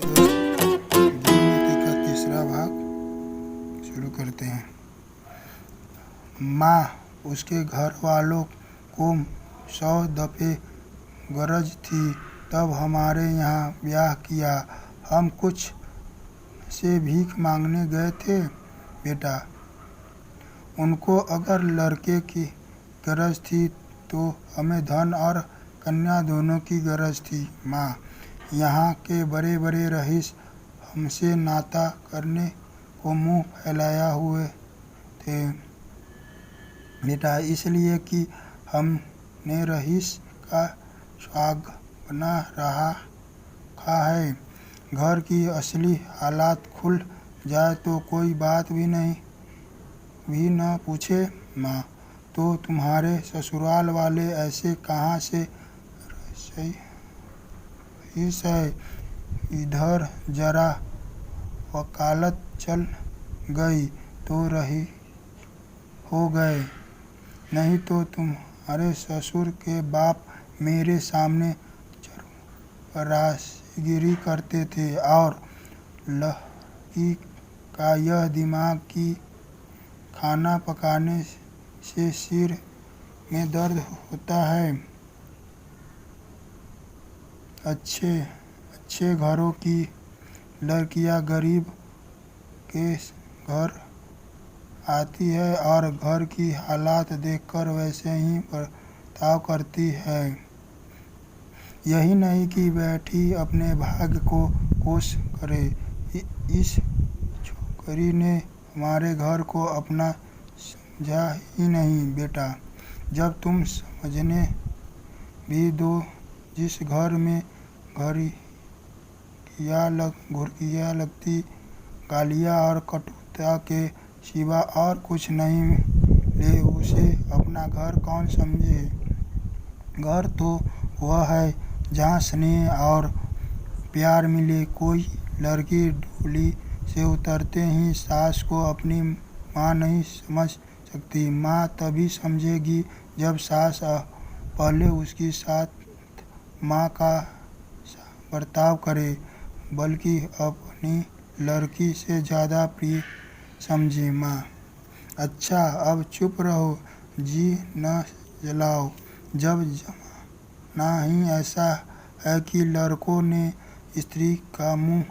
दोस्त, जीव नीति का तीसरा भाग शुरू करते हैं। माँ उसके घर वालों को 100 दफे गरज थी तब हमारे यहाँ ब्याह किया। हम कुछ से भीख मांगने गए थे बेटा। उनको अगर लड़के की गरज थी तो हमें धन और कन्या दोनों की गरज थी। माँ यहाँ के बड़े बड़े रईस हमसे नाता करने को मुँह फैलाया हुए थे बेटा, इसलिए कि हमने रईस का स्वाग बना रखा है। घर की असली हालात खुल जाए तो कोई बात भी न पूछे। माँ तो तुम्हारे ससुराल वाले ऐसे कहाँ से रईस है, इधर जरा वकालत चल गई तो रही हो गए, नहीं तो तुम्हारे ससुर के बाप मेरे सामने चपरासीगिरी करते थे और लड़की का यह दिमाग कि खाना पकाने से सिर में दर्द होता है। अच्छे घरों की लड़कियां गरीब के घर आती है और घर की हालात देखकर वैसे ही बर्ताव करती है। यही नहीं कि बैठी अपने भाग्य को कोस करे। इस छोकरी ने हमारे घर को अपना समझा ही नहीं बेटा। जब तुम समझने भी दो, जिस घर में घुड़कियाँ लगती, गालियाँ और कटुता के सिवा और कुछ नहीं मिले, उसे अपना घर कौन समझे। घर तो वह है जहाँ स्नेह और प्यार मिले। कोई लड़की डोली से उतरते ही सास को अपनी माँ नहीं समझ सकती। माँ तभी समझेगी जब सास पहले उसके साथ माँ का बर्ताव करे, बल्कि अपनी लड़की से ज़्यादा प्रिय समझे। माँ अच्छा अब चुप रहो, जी न जलाओ। जब जमाना ही ऐसा है कि लड़कों ने स्त्री का मुँह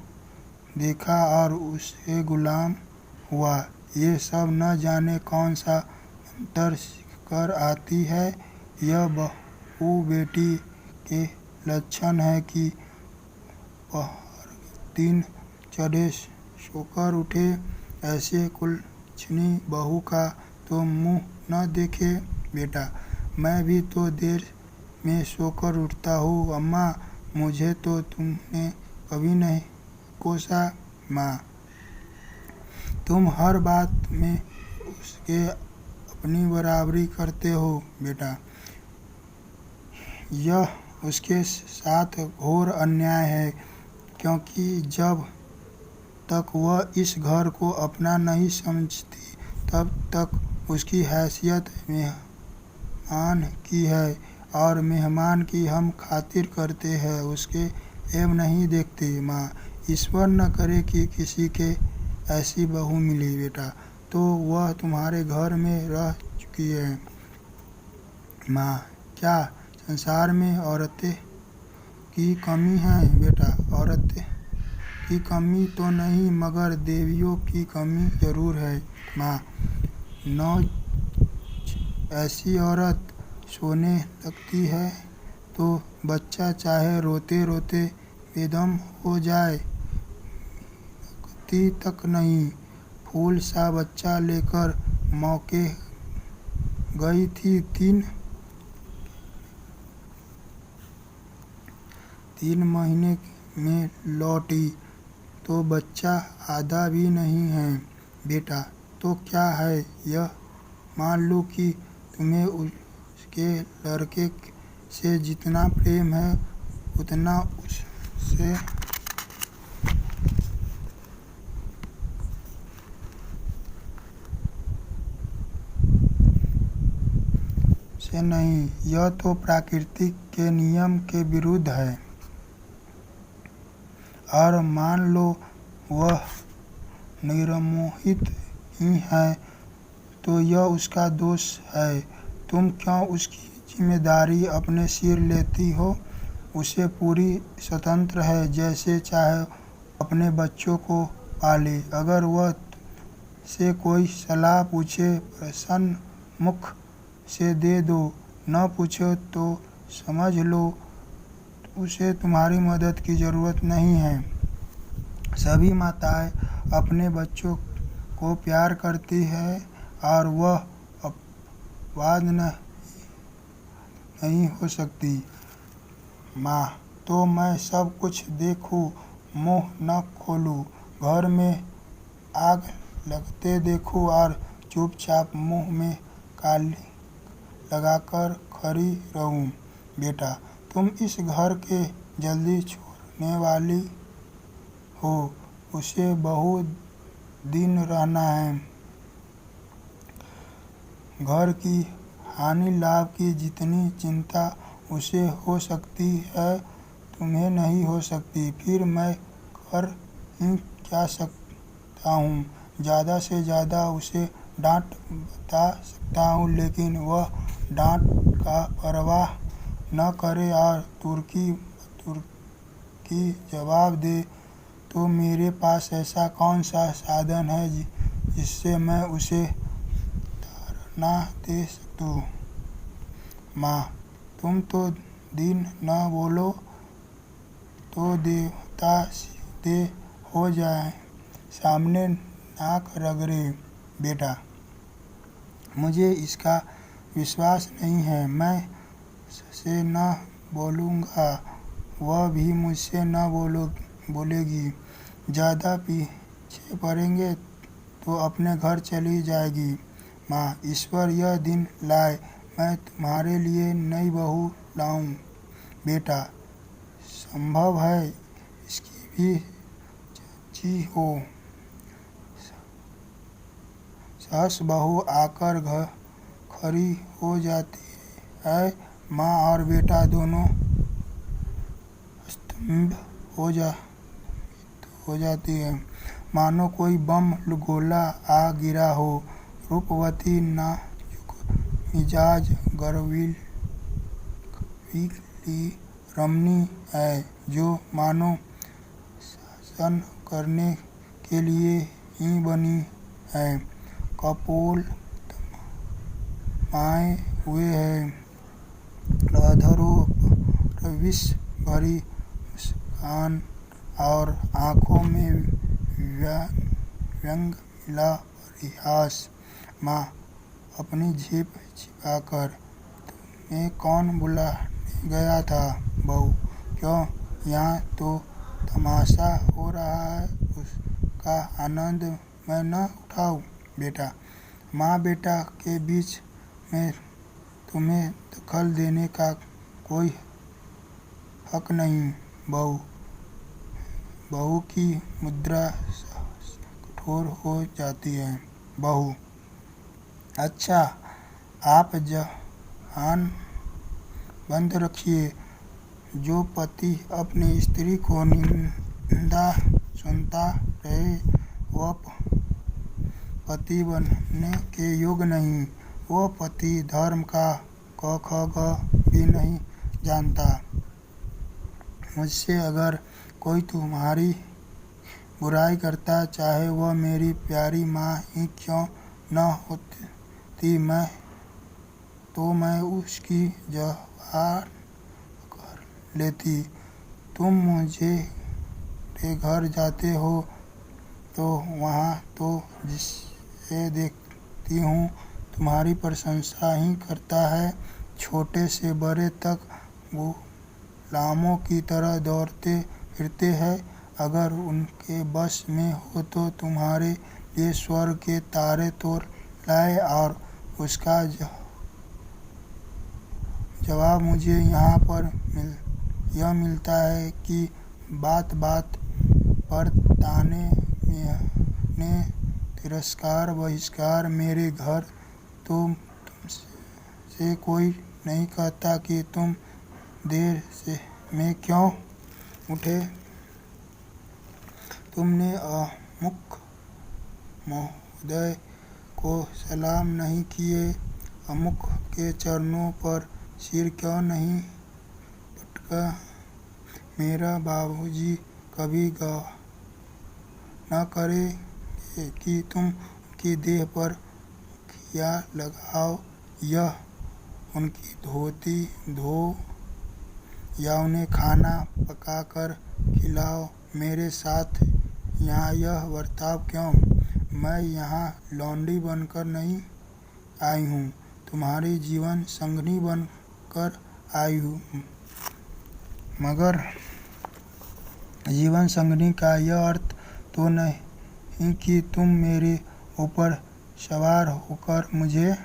देखा और उससे गुलाम हुआ, ये सब न जाने कौन सा मंत्र सीखकर आती है। यह बहू बेटी के लक्षण है कि पहर दिन चढ़े सोकर उठे। ऐसे कुलच्छनी बहू का तो मुँह न देखे बेटा। मैं भी तो देर में सोकर उठता हूँ अम्मा, मुझे तो तुमने कभी नहीं कोसा। माँ तुम हर बात में उसके अपनी बराबरी करते हो बेटा। यह उसके साथ घोर अन्याय है, क्योंकि जब तक वह इस घर को अपना नहीं समझती तब तक उसकी हैसियत मेहमान की है और मेहमान की हम खातिर करते हैं, उसके ऐब नहीं देखते। माँ ईश्वर न करे कि किसी के ऐसी बहू मिली बेटा, तो वह तुम्हारे घर में रह चुकी है। माँ क्या संसार में औरतें की कमी है बेटा? औरतें की कमी तो नहीं, मगर देवियों की कमी जरूर है। माँ नौ ऐसी औरत सोने लगती है तो बच्चा चाहे रोते रोते बेदम हो जाए, लगती तक नहीं। फूल सा बच्चा लेकर मौके गई थी, तीन महीने में लौटी तो बच्चा आधा भी नहीं है बेटा। तो क्या है, यह मान लो कि तुम्हें उसके लड़के से जितना प्रेम है उतना उससे नहीं। यह तो प्रकृति के नियम के विरुद्ध है। और मान लो वह निर्मोहित ही है तो यह उसका दोष है। तुम क्यों उसकी जिम्मेदारी अपने सिर लेती हो? उसे पूरी स्वतंत्र है, जैसे चाहे अपने बच्चों को पाले। अगर वह से कोई सलाह पूछे, प्रसन्न मुख से दे दो, न पूछे तो समझ लो उसे तुम्हारी मदद की ज़रूरत नहीं है। सभी माताएं अपने बच्चों को प्यार करती है और वह अपवाद नहीं हो सकती। माँ, तो मैं सब कुछ देखूं, मुँह न खोलूं, घर में आग लगते देखूं और चुपचाप मुँह में काली लगाकर खड़ी रहूं? बेटा, तुम इस घर के जल्दी छोड़ने वाली हो, उसे बहुत दिन रहना है। घर की हानि लाभ की जितनी चिंता उसे हो सकती है, तुम्हें नहीं हो सकती। फिर मैं कर ही क्या सकता हूँ? ज़्यादा से ज़्यादा उसे डांट बता सकता हूँ, लेकिन वह डांट का परवाह न करे और तुर्की जवाब दे तो मेरे पास ऐसा कौन सा साधन है जिससे मैं उसे ताड़ना दे सकूँ? माँ, तुम तो दिन न बोलो तो देवता सीधे हो जाए, सामने नाक रगड़े। बेटा, मुझे इसका विश्वास नहीं है। मैं से न बोलूँगा, वह भी मुझसे न बोलेगी। ज़्यादा पीछे पड़ेंगे तो अपने घर चली जाएगी। माँ, ईश्वर यह दिन लाए, मैं तुम्हारे लिए नई बहू लाऊं। बेटा, संभव है इसकी भी जी हो। सास बहू आकर घर खड़ी हो जाती है। माँ और बेटा दोनों स्तंभ हो जाती है, मानो कोई बम गोला आ गिरा हो। रूपवती नाजुक मिजाज गर्विली रमणी है, जो मानो शासन करने के लिए ही बनी है। कपोल तमाए हुए है, अधरों पर विष भरी मुस्कान और आँखों में व्यंग मिला परिहास। माँ, अपनी जीभ छिपाकर, तुम्हें कौन बुलाने गया था बहू? क्यों, यहाँ तो तमाशा हो रहा है, उसका आनंद मैं न उठाऊं? बेटा, माँ बेटा के बीच में तुम्हें दखल देने का कोई हक नहीं। बहू की मुद्रा कठोर हो जाती है। बहू, अच्छा, आप जबान बंद रखिए। जो पति अपनी स्त्री को निंदा सुनता रहे, वह पति बनने के योग्य नहीं। वह पति धर्म का क ख ग भी नहीं जानता। मुझसे अगर कोई तुम्हारी बुराई करता, चाहे वह मेरी प्यारी माँ ही क्यों न होती, मैं उसकी जबान कर लेती। तुम मुझे घर जाते हो तो वहाँ तो जिसे देखती हूँ तुम्हारी प्रशंसा ही करता है। छोटे से बड़े तक गुलामों की तरह दौड़ते फिरते हैं। अगर उनके बस में हो तो तुम्हारे लिए स्वर्ग के तारे तोड़ लाए। और उसका जवाब मुझे यहाँ पर यह मिलता है कि बात बात पर ताने ने तिरस्कार बहिष्कार। मेरे घर तो तुमसे कोई नहीं कहता कि तुम देर से में क्यों उठे। तुमने अमुक महोदय को सलाम नहीं किए, अमुक के चरणों पर सिर क्यों नहीं पटका। मेरा बाबूजी कभी गौर न करेंगे कि तुम उनकी देह पर क्या लगाओ, यह उनकी धोती धो या उन्हें खाना पकाकर खिलाओ। मेरे साथ यहाँ यह बर्ताव क्यों? मैं यहाँ लौंडी बनकर नहीं आई हूँ, तुम्हारी जीवन संगिनी बनकर आई हूँ। मगर जीवन संगिनी का यह अर्थ तो नहीं कि तुम मेरे ऊपर सवार होकर मुझे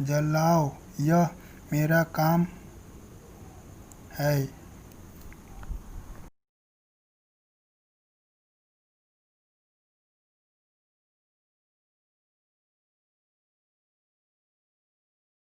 जलाओ। यह मेरा काम है।